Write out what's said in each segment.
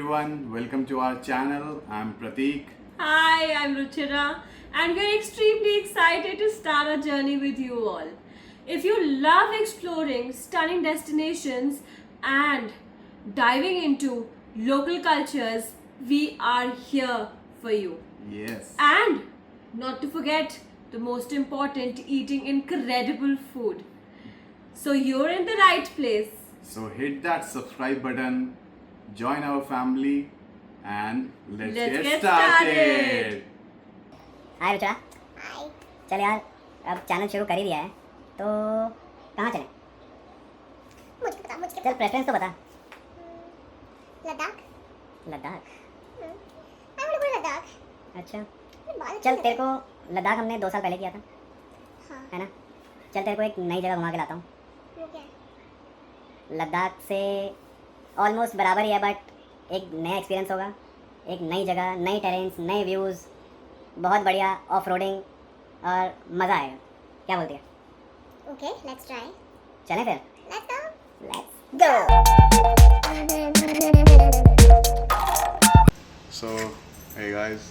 everyone, welcome to our channel. I'm Prateek. Hi, I'm Ruchira, and we're extremely excited to start our journey with you all. If you love exploring stunning destinations and diving into local cultures, we are here for you. Yes. And not to forget the most important, eating incredible food. So you're in the right place. So hit that subscribe button, join our family, and let's get started. हाय रुचा। हाय। चल यार, अब channel शुरू कर ही दिया है तो कहाँ चलें? मुझे चल प्रेफरेंस तो बता। Ladakh. Ladakh. I want go Ladakh. अच्छा बाल चल, तेरे को लद्दाख हमने 2 साल पहले किया था, हाँ। है ना? चल तेरे को एक नई जगह घुमा के लाता हूँ। वो क्या है? लद्दाख से ऑलमोस्ट बराबर ही है, बट एक नया एक्सपीरियंस होगा, एक नई जगह, नई टेरेन्स, नए व्यूज़, बहुत बढ़िया ऑफ रोडिंग और मज़ा आएगा। क्या बोलती है? Okay, let's try. चलें फिर? Let's go. So, hey guys.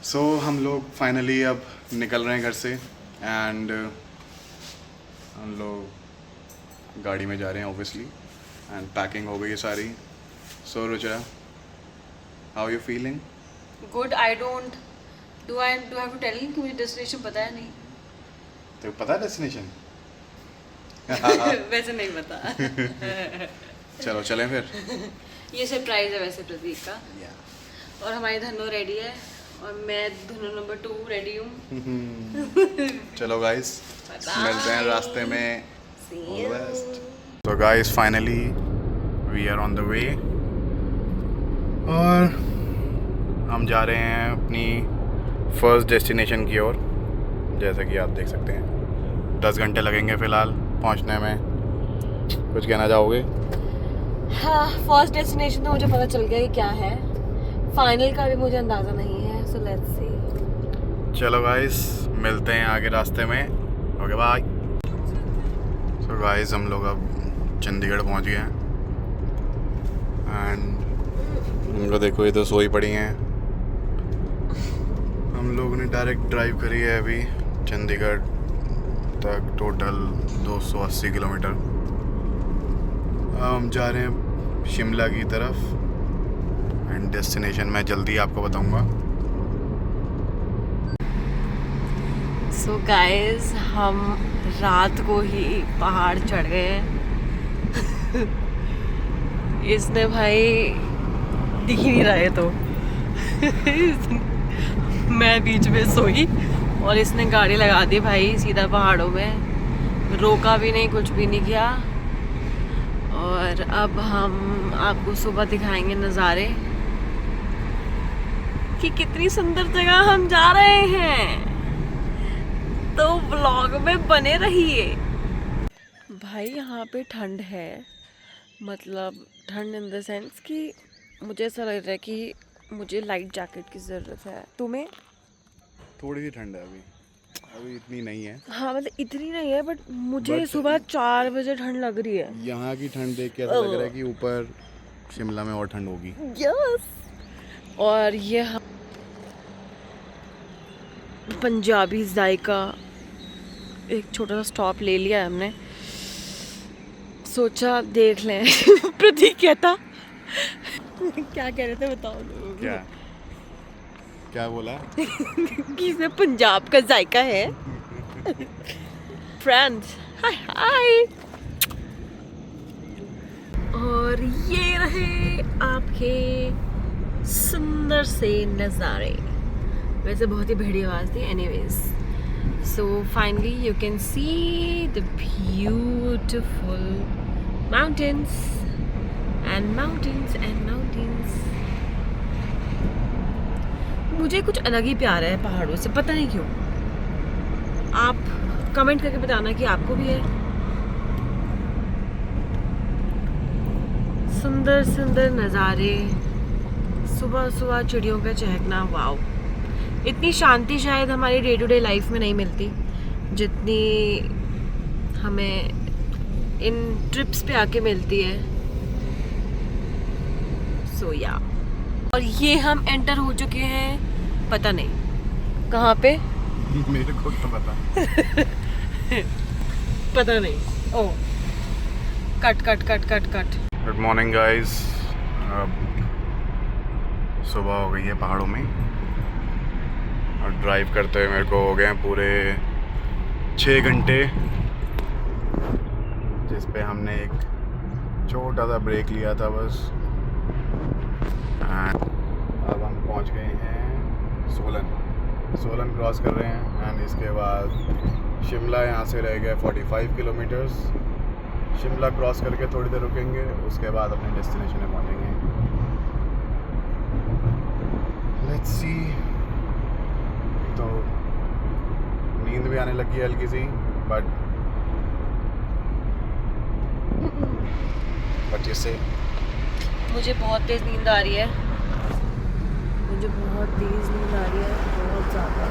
So हम लोग फाइनली अब निकल रहे हैं घर से एंड हम लोग गाड़ी में जा रहे हैं ऑब्वियसली एंड पैकिंग हो गई है सारी. So Ruchira, how you feeling? Good, I don't. Do I have to tell you कि मुझे destination पता है नहीं? तो पता है डेस्टिनेशन? वैसे नहीं पता. चलो चलें फिर. ये सरप्राइज है वैसे प्रतीक का. और हमारी धनु रेडी है और मैं धनु नंबर 2 रेडी हूँ. चलो गाइस, मिलते हैं रास्ते में. See you. तो guys finally we are on the way और हम जा रहे हैं अपनी फर्स्ट डेस्टिनेशन की ओर. जैसा कि आप देख सकते हैं 10 घंटे लगेंगे फ़िलहाल पहुंचने में. कुछ कहना चाहोगे? हाँ, फर्स्ट डेस्टिनेशन तो मुझे पता चल गया कि क्या है. फाइनल का भी मुझे अंदाज़ा नहीं है. So let's see. चलो गाइस, मिलते हैं आगे रास्ते में. Okay bye. सो गाइस हम लोग अब चंडीगढ़ पहुंच गए हैं एंड उनको देखो ये तो सोई पड़ी हैं. हम लोगों ने डायरेक्ट ड्राइव करी है अभी चंडीगढ़ तक, टोटल 280 किलोमीटर. हम जा रहे हैं शिमला की तरफ एंड डेस्टिनेशन मैं जल्दी आपको बताऊंगा. सो गाइस, हम रात को ही पहाड़ चढ़ गए हैं. इसने भाई दिख ही नहीं रहे तो मैं बीच में सोई और इसने गाड़ी लगा दी भाई सीधा पहाड़ों में. रोका भी नहीं, कुछ भी नहीं किया. और अब हम आपको सुबह दिखाएंगे नज़ारे कि कितनी सुंदर जगह हम जा रहे हैं. तो व्लॉग में बने रहिए. भाई यहाँ पे ठंड है, मतलब ठंड इन द सेंस कि मुझे ऐसा लग रहा है कि मुझे लाइट जैकेट की ज़रूरत है. तुम्हें? थोड़ी सी ठंड है अभी, अभी इतनी नहीं है. हाँ मतलब इतनी नहीं है, बट मुझे सुबह 4 बजे ठंड लग रही है. यहाँ की ठंड देख के ऐसा लग रहा है कि ऊपर शिमला में और ठंड होगी. यस. और ये हम पंजाबी जायका एक छोटा सा स्टॉप ले लिया है हमने. सोचा देख लें. प्रतीक कहता क्या कह रहे थे बताओ. क्या क्या बोला? कि इसमें पंजाब का जायका है. फ्रेंड्स हाय हाय. और ये रहे आपके सुंदर से नज़ारे. वैसे बहुत ही भेड़ी आवाज़ थी. Anyways, so finally you can see the beautiful mountains and mountains and mountains. मुझे कुछ अलग ही प्यार है पहाड़ों से, पता नहीं क्यों. आप कमेंट करके बताना कि आपको भी है. सुंदर सुंदर नज़ारे, सुबह सुबह चिड़ियों का चहकना. वाओ, इतनी शांति शायद हमारी डे टू डे लाइफ में नहीं मिलती जितनी हमें इन ट्रिप्स पे आके मिलती है. सो या और ये हम एंटर हो चुके हैं, पता नहीं कहाँ पे। मेरे को तो पता नहीं। Oh cut cut cut cut cut. Good morning guys, अब सुबह हो गई है पहाड़ों में और ड्राइव करते हुए मेरे को हो गए हैं पूरे 6 घंटे, जिस पे हमने एक छोटा सा ब्रेक लिया था बस। एंड अब हम पहुंच गए हैं सोलन क्रॉस कर रहे हैं। एंड इसके बाद शिमला यहाँ से रह गए 45 किलोमीटर्स। शिमला क्रॉस करके थोड़ी देर रुकेंगे, उसके बाद अपने डेस्टिनेशन में पहुँचेंगे। Let's see. तो नींद भी आने लगी है हल्की सी, बट ये से मुझे बहुत तेज नींद आ रही है, मुझे बहुत तेज नींद आ रही है, बहुत ज़्यादा।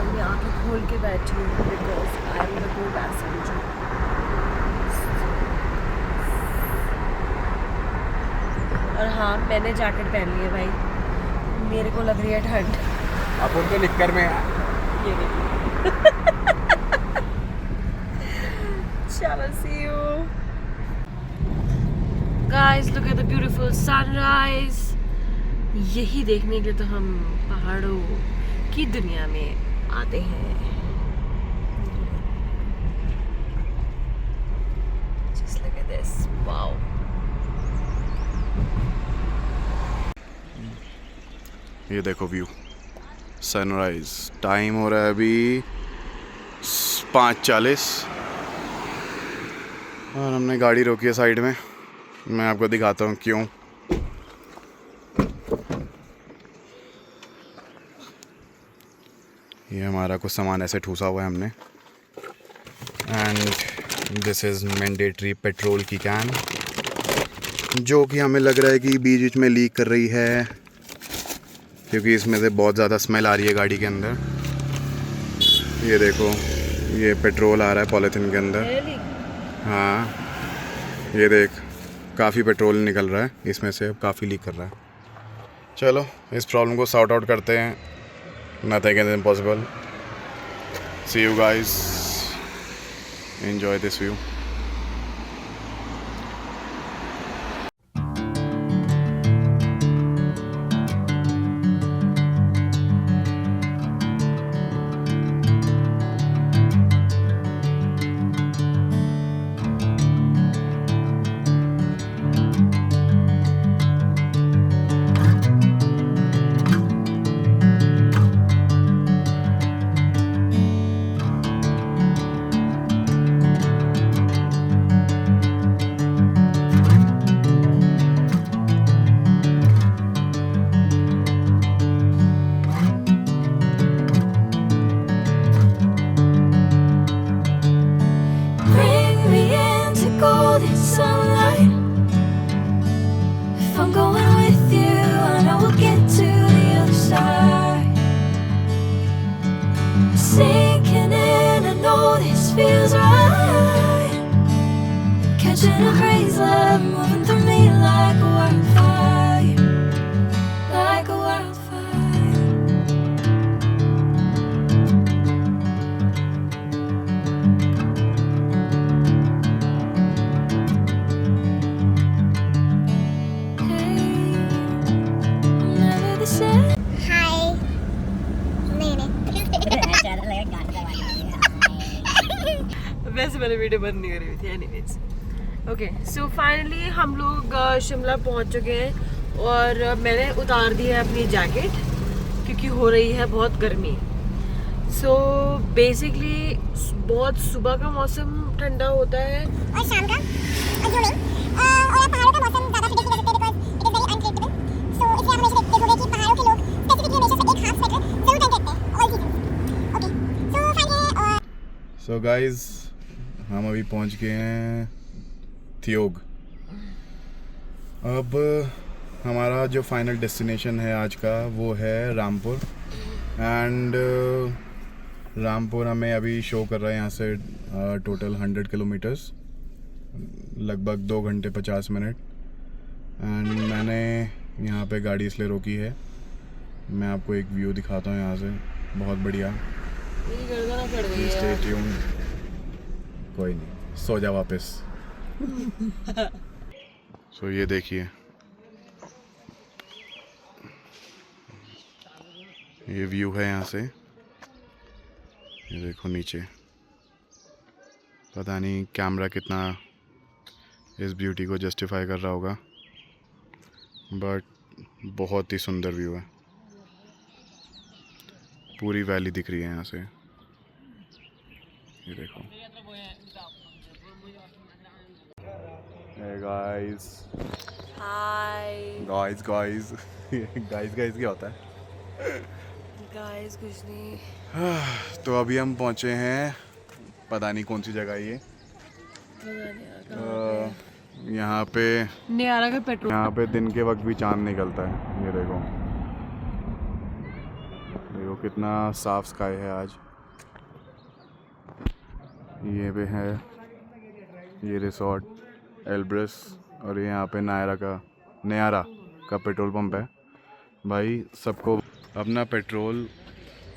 मैं आंखें खोल के बैठी हूँ because I am the go passenger. और हाँ, मैंने जैकेट पहन ली है भाई, मेरे को लग रही है ठंड। अब उनको निक्कर में ये देखिए। चलो see you guys, look at the beautiful sunrise। यही देखने के लिए तो हम पहाड़ों की दुनिया में आते हैं। Just look at this, wow। ये देखो व्यू, सनराइज। टाइम हो रहा है अभी 5:40 और हमने गाड़ी रोकी है साइड में। मैं आपको दिखाता हूँ क्यों। ये हमारा कुछ सामान ऐसे ठूसा हुआ है हमने। And this is mandatory petrol की कैन, जो कि हमें लग रहा है कि बीच बीच में लीक कर रही है, क्योंकि इसमें से बहुत ज़्यादा स्मेल आ रही है गाड़ी के अंदर। ये देखो, ये पेट्रोल आ रहा है पॉलीथीन के अंदर। हाँ, ये देख, काफ़ी पेट्रोल निकल रहा है इसमें से, अब काफ़ी लीक कर रहा है। चलो इस प्रॉब्लम को सॉर्ट आउट करते हैं। Nothing is impossible. See you guys, enjoy this view. Catching a craze love moving through me like a wildfire, like a wildfire. Hey, I'm never the same. Hi. नहीं वैसे मैंने video बंद नहीं करी हुई थी। एनीवेज, ओके, सो फाइनली हम लोग शिमला पहुंच चुके हैं और मैंने उतार दी है अपनी जैकेट क्योंकि हो रही है बहुत गर्मी। सो बेसिकली बहुत सुबह का मौसम ठंडा होता है और शाम का और जो नहीं और पहाड़ों का मौसम ज़्यादा प्रेडिक्ट नहीं कर सकते because it is very unpredictable. So इसलिए आप हमेशा देखोगे कि पहाड़ों के लोग स्पेसिफिकली हमेशा से एक हाफ स्वेटर जरूर पहन के रखते हैं all season. Okay, so finally so guys, हम अभी पहुंच गए हैं थियोग। अब हमारा जो फाइनल डेस्टिनेशन है आज का वो है रामपुर। एंड रामपुर हमें अभी शो कर रहा है यहाँ से टोटल 100 किलोमीटर्स, लगभग 2 घंटे 50 मिनट। एंड मैंने यहाँ पे गाड़ी इसलिए रोकी है, मैं आपको एक व्यू दिखाता हूँ यहाँ से, बहुत बढ़िया। मेरी गर्दन अकड़ गई स्टे है। ट्यून्ड। कोई नहीं, सो जा वापस। सो ये देखिए, ये व्यू है यहाँ से। ये देखो नीचे, पता नहीं कैमरा कितना इस ब्यूटी को जस्टिफाई कर रहा होगा, बट बहुत ही सुंदर व्यू है। पूरी वैली दिख रही है यहाँ से, ये देखो। Hey guys, हाय guys guys क्या होता है? गाइस, कुछ नहीं। तो अभी हम पहुँचे हैं, पता नहीं कौन सी जगह ये, यहाँ पे नियारा का पेट्रोल। यहाँ पे दिन के वक्त भी चांद निकलता है। ये देखो, देखो कितना साफ स्काई है आज। ये भी है ये रिसोर्ट एल्ब्रस, और ये यहाँ पे नियारा का पेट्रोल पंप है। भाई सबको अपना पेट्रोल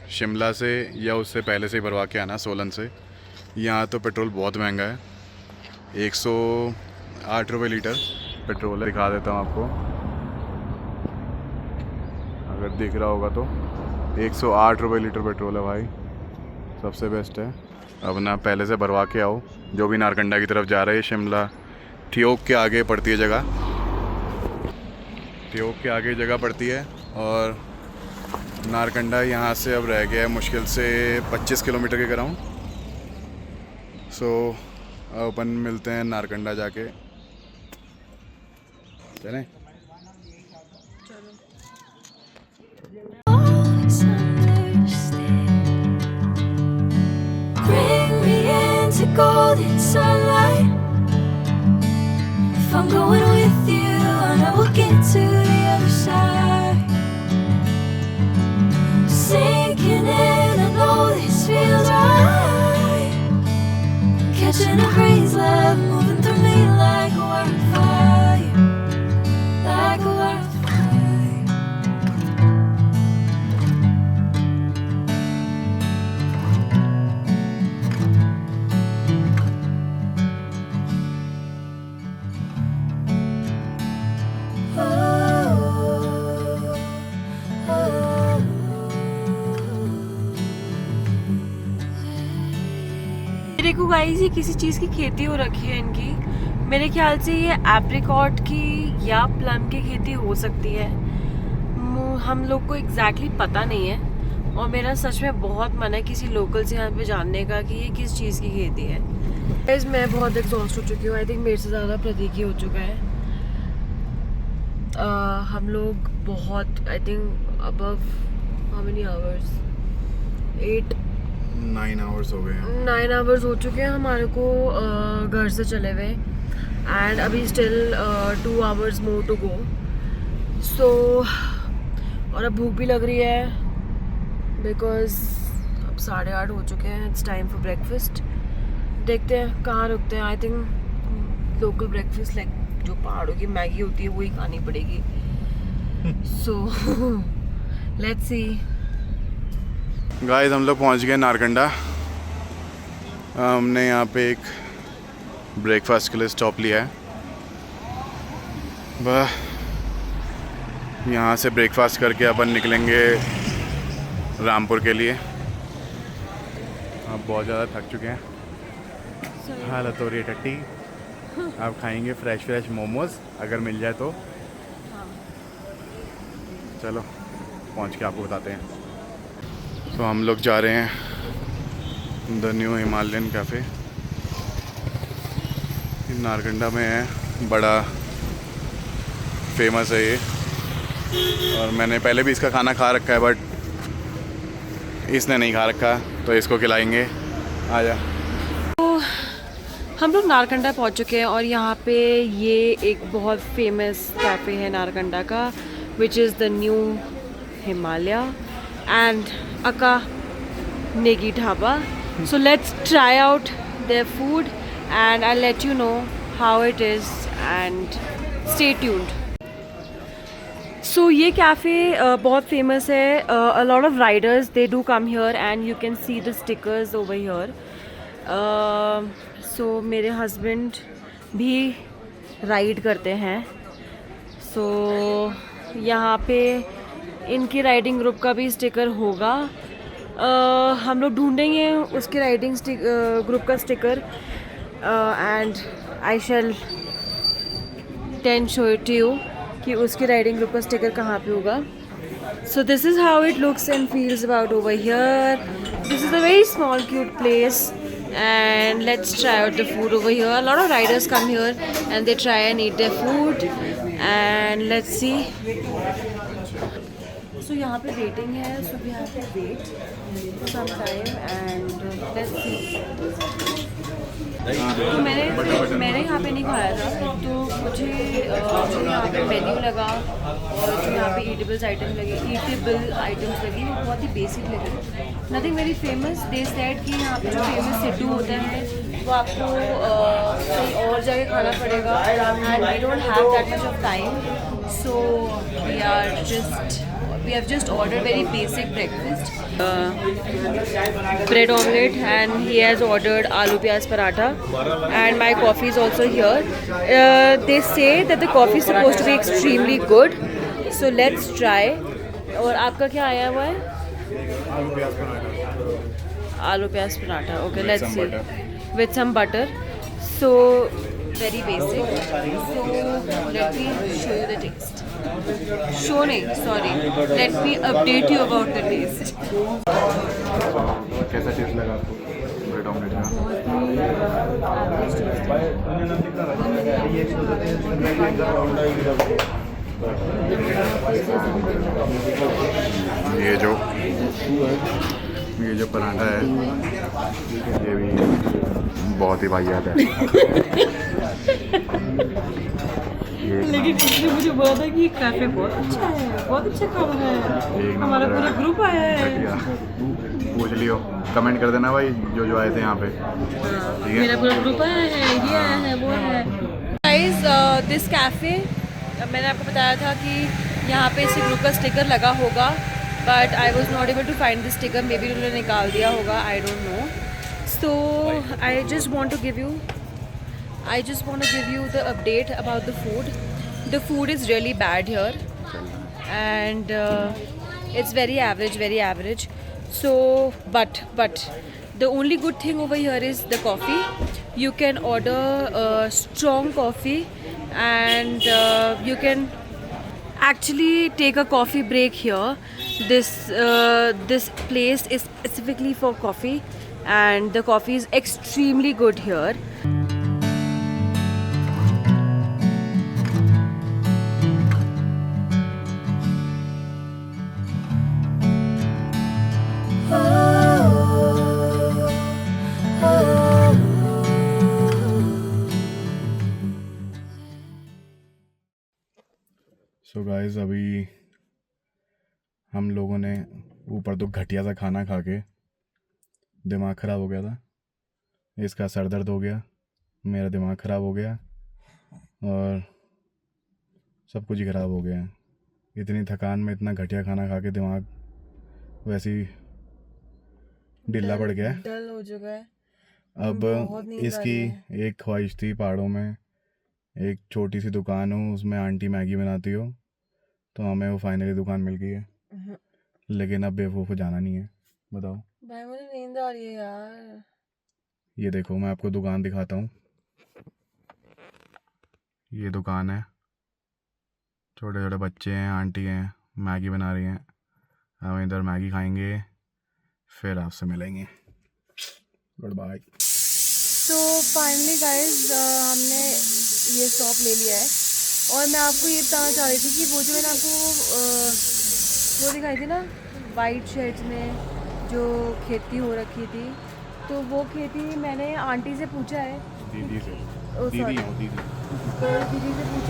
शिमला से या उससे पहले से ही भरवा के आना, सोलन से। यहाँ तो पेट्रोल बहुत महंगा है, 108 रुपये लीटर पेट्रोल है। दिखा देता हूँ आपको, अगर दिख रहा होगा तो 108 रुपये लीटर पेट्रोल है भाई, सबसे बेस्ट है। अब ना पहले से भरवा के आओ, जो भी नारकंडा की तरफ जा रहे हैं। शिमला ठियोग के आगे पड़ती है जगह, ठियोग के आगे जगह पड़ती है, और नारकंडा यहाँ से अब रह गया है मुश्किल से 25 किलोमीटर के अराउंड। सो अपन मिलते हैं नारकंडा जाके, चलें? Bring me into golden sunlight. If I'm going with you, I know we'll get to the other side. Sinking in, I know this feels right. Catching a breeze, love moving through me like a wildfire, like a wildfire. देखो guys, ये किसी चीज़ की खेती हो रखी है इनकी। मेरे ख्याल से ये एप्रिकॉट की या प्लम की खेती हो सकती है। हम लोग को एग्जैक्टली पता नहीं है, और मेरा सच में बहुत मन है किसी लोकल से यहाँ पे जानने का कि ये किस चीज़ की खेती है। गाइस, मैं बहुत एग्जॉस्ट हो चुकी हूँ। आई थिंक मेरे से ज़्यादा प्रतीक ही हो चुका है। हम लोग बहुत, I think above how many hours, 9 hours हो गए हैं। 9 आवर्स हो चुके हैं हमारे को घर से चले हुए, एंड अभी still 2 hours more to go. So और अब भूख भी लग रही है, बिकॉज अब 8:30 हो चुके हैं। It's time for breakfast. देखते हैं कहाँ रुकते हैं। I think local breakfast, like जो पहाड़ों की मैगी होती है वही खानी पड़ेगी। So let's see. गाइस, हम लोग पहुंच गए नारकंडा। हमने यहाँ पे एक ब्रेकफास्ट के लिए स्टॉप लिया है। बस यहाँ से ब्रेकफास्ट करके अपन निकलेंगे रामपुर के लिए। अब बहुत ज़्यादा थक चुके हैं, हालत हो रही है टट्टी। अब खाएंगे फ्रेश मोमोज, अगर मिल जाए तो। चलो पहुँच के आपको बताते हैं। तो हम लोग जा रहे हैं the new Himalayan cafe, Narkanda में है, बड़ा फेमस है ये। और मैंने पहले भी इसका खाना खा रखा है, बट इसने नहीं खा रखा, तो इसको खिलाएंगे। आजा। तो हम लोग नारकंडा पहुंच चुके हैं, और यहाँ पे ये एक बहुत फेमस कैफ़े है नारकंडा का, which is the new Himalaya and Aka Negi dhaba. So let's try out their food and I'll let you know how it is and stay tuned. सो ये कैफ़े बहुत फेमस है. A lot of riders they do come here and you can see the stickers over here. So मेरे husband भी ride करते हैं. सो यहाँ पे इनकी राइडिंग ग्रुप का भी स्टिकर होगा. हम लोग ढूंढेंगे उसके राइडिंग ग्रुप का sticker and I shall show it to you कि उसके राइडिंग ग्रुप का स्टिकर कहाँ पे होगा. So this is how it looks and feels about over here. This is a very small cute place and let's try out the food over here. A lot of riders come here and they try and eat their food and let's see. So यहाँ पे waiting है, so we have to wait for some time and let's see. तो मैंने यहाँ पे नहीं खाया था, तो मुझे जो यहाँ पे मेन्यू लगा और जो यहाँ पे ईटेबल आइटम्स लगे वो बहुत ही बेसिक लगे. Nothing very famous. They said कि यहाँ पे जो फेमस सिड्डू होता है वो आपको कहीं और जगह खाना पड़ेगा and we don't have that much of time. So we have just ordered very basic breakfast, bread omelette, and he has ordered aloo pyaz paratha, and my coffee is also here. They say that the coffee is supposed to be extremely good, so let's try. और आपका क्या आया हुआ है? आलू प्याज paratha. Okay, let's see. With some butter. So very basic. So let me show you the taste. Let me update you about the taste. कैसा test लगा आपको ब्रेड ऑमलेट का? ये जो पराठा है ये भी बहुत ही वाहियात है. लेकिन इसने मुझे बोला था कि कैफे बहुत अच्छा है, बहुत अच्छा खाना है. हमारा पूरा ग्रुप आया है. पूछ लियो, कमेंट कर देना भाई जो आए थे यहाँ पे. मेरा पूरा ग्रुप आया है, ये आया है, वो है. गाइस दिस कैफे मैंने आपको बताया था कि यहाँ पे इसी ग्रुप का स्टिकर लगा होगा, but I was not able to find this sticker. Maybe उन्होंने निकाल दिया होगा, I don't know. So I just want to give you the update about the food. The food is really bad here and it's very average. So but the only good thing over here is the coffee. You can order strong coffee and you can actually take a coffee break here. This place is specifically for coffee and the coffee is extremely good here. So guys अभी हम लोगों ने ऊपर तो घटिया सा खाना खा के दिमाग ख़राब हो गया था. इसका सर दर्द हो गया, मेरा दिमाग ख़राब हो गया और सब कुछ ही ख़राब हो गया. इतनी थकान में इतना घटिया खाना खा के दिमाग वैसे ही ढीला पड़ गया, डल हो चुका है. अब इसकी एक ख्वाहिश थी पहाड़ों में एक छोटी सी दुकान हो, उसमें आंटी मैगी बनाती हो, तो हमें वो फाइनली दुकान मिल गई है. लेकिन अब बेवकूफ़ जाना नहीं है. बताओ भाई, मुझे नींद आ रही है यार. ये देखो मैं आपको दुकान दिखाता हूँ. ये दुकान है, छोटे छोटे बच्चे हैं, आंटी हैं, मैगी बना रही हैं. हम इधर मैगी खाएंगे, फिर आपसे मिलेंगे. Good bye. तो फाइनली गाइज हमने ये शॉप ले लिया है और मैं आपको ये बताना चाह रही थी कि वो जो मैंने आपको वो दिखाई थी ना वाइट शेड्स में जो खेती हो रखी थी, तो वो खेती मैंने आंटी से पूछा है, दीदी से पूछा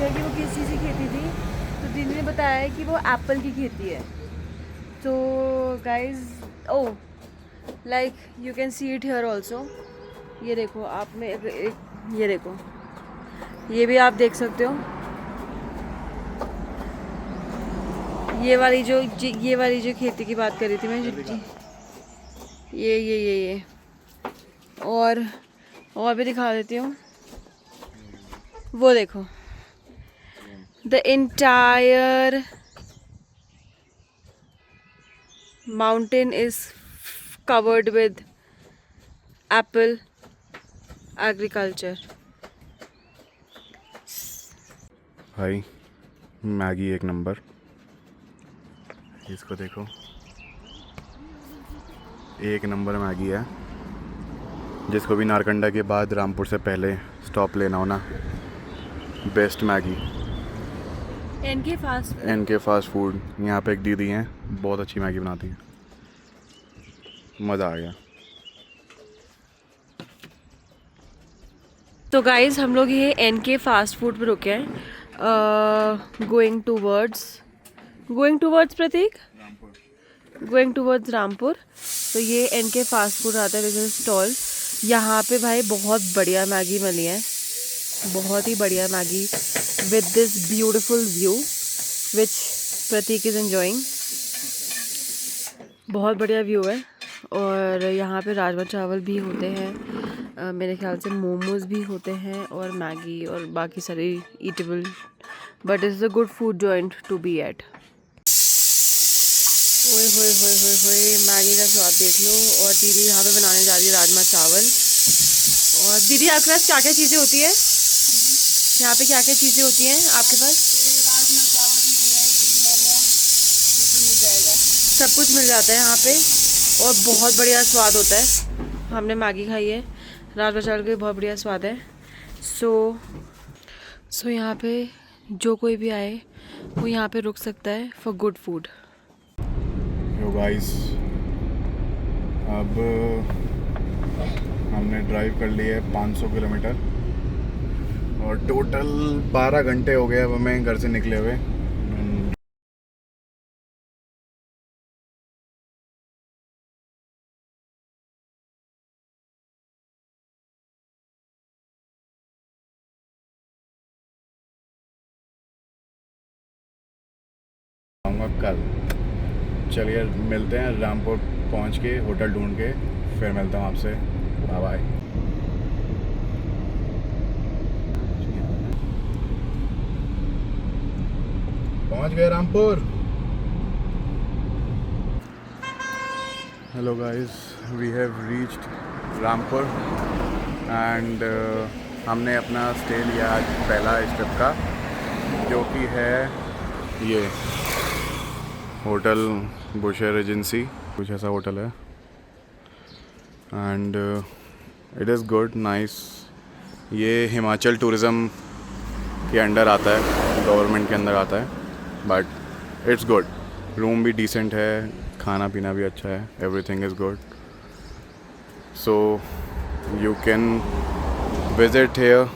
है कि वो किस चीज़ की खेती थी. तो दीदी ने बताया है कि वो एप्पल की खेती है. तो guys like you can see it here also. ये देखो आप में ये देखो, ये भी आप देख सकते हो. ये वाली जो खेती की बात कर रही थी मैं, ये और भी दिखा देती हूँ। वो देखो, the entire mountain is covered with Apple agriculture. भाई मैगी एक नंबर, इसको देखो, एक नंबर मैगी है। जिसको भी नारकंडा के बाद रामपुर से पहले स्टॉप लेना हो ना, best Maggi NK fast food. यहाँ पे एक दीदी हैं, बहुत अच्छी मैगी बनाती हैं, मज़ा आ गया। तो गाइज हम लोग ये एनके फास्ट फूड पे रुके हैं, गोइंग टूवर्ड्स प्रतीक, गोइंग टूवर्ड्स रामपुर। तो ये एनके फास्ट फूड आता है, दिस इज स्टॉल। यहाँ पे भाई बहुत बढ़िया मैगी मिली है, बहुत ही बढ़िया Maggi with this beautiful view which Prateek is enjoying. बहुत बढ़िया व्यू है। और यहाँ पे राजमा चावल भी होते हैं, मेरे ख्याल से मोमोज भी होते हैं, और मैगी और बाकी सारी eatable, but it's a good food joint to be at. ओए होए होए होए होए, मैगी का स्वाद देख लो। और दीदी यहाँ पे बनाने जा रही है राजमा चावल। और दीदी आपके पास क्या क्या चीज़ें होती है यहाँ पे, क्या क्या चीज़ें होती हैं आपके पास? राजमा चावल भी मिल जाएगी, मोमोज मिल जाएगा, सब कुछ मिल जाता है यहाँ पे, और बहुत बढ़िया स्वाद होता है। हमने मैगी खाई है, राजमा चावल का भी बहुत बढ़िया स्वाद है। सो यहाँ पे जो कोई भी आए वो यहाँ पे रुक सकता है for good food. Yo guys, अब हमने ड्राइव कर लिया है 500 किलोमीटर, और टोटल 12 घंटे हो गए अब हमें घर से निकले हुए। आऊँगा कल। चलिए मिलते हैं रामपुर पहुँच के, होटल ढूंढ के फिर मिलता हूँ आपसे। Bye bye. पहुँच गए Rampur. Hello guys, we have reached Rampur and हमने अपना स्टे लिया आज पहला इस ट्रिप का, जो कि है ये होटल बुशर एजेंसी, कुछ ऐसा होटल है। And it is good, nice. ये हिमाचल टूरिज़्म के अंडर आता है, गवर्नमेंट के अंदर आता है, बट इट्स गुड। रूम भी डिसेंट है, खाना पीना भी अच्छा है, everything is good. So you can visit here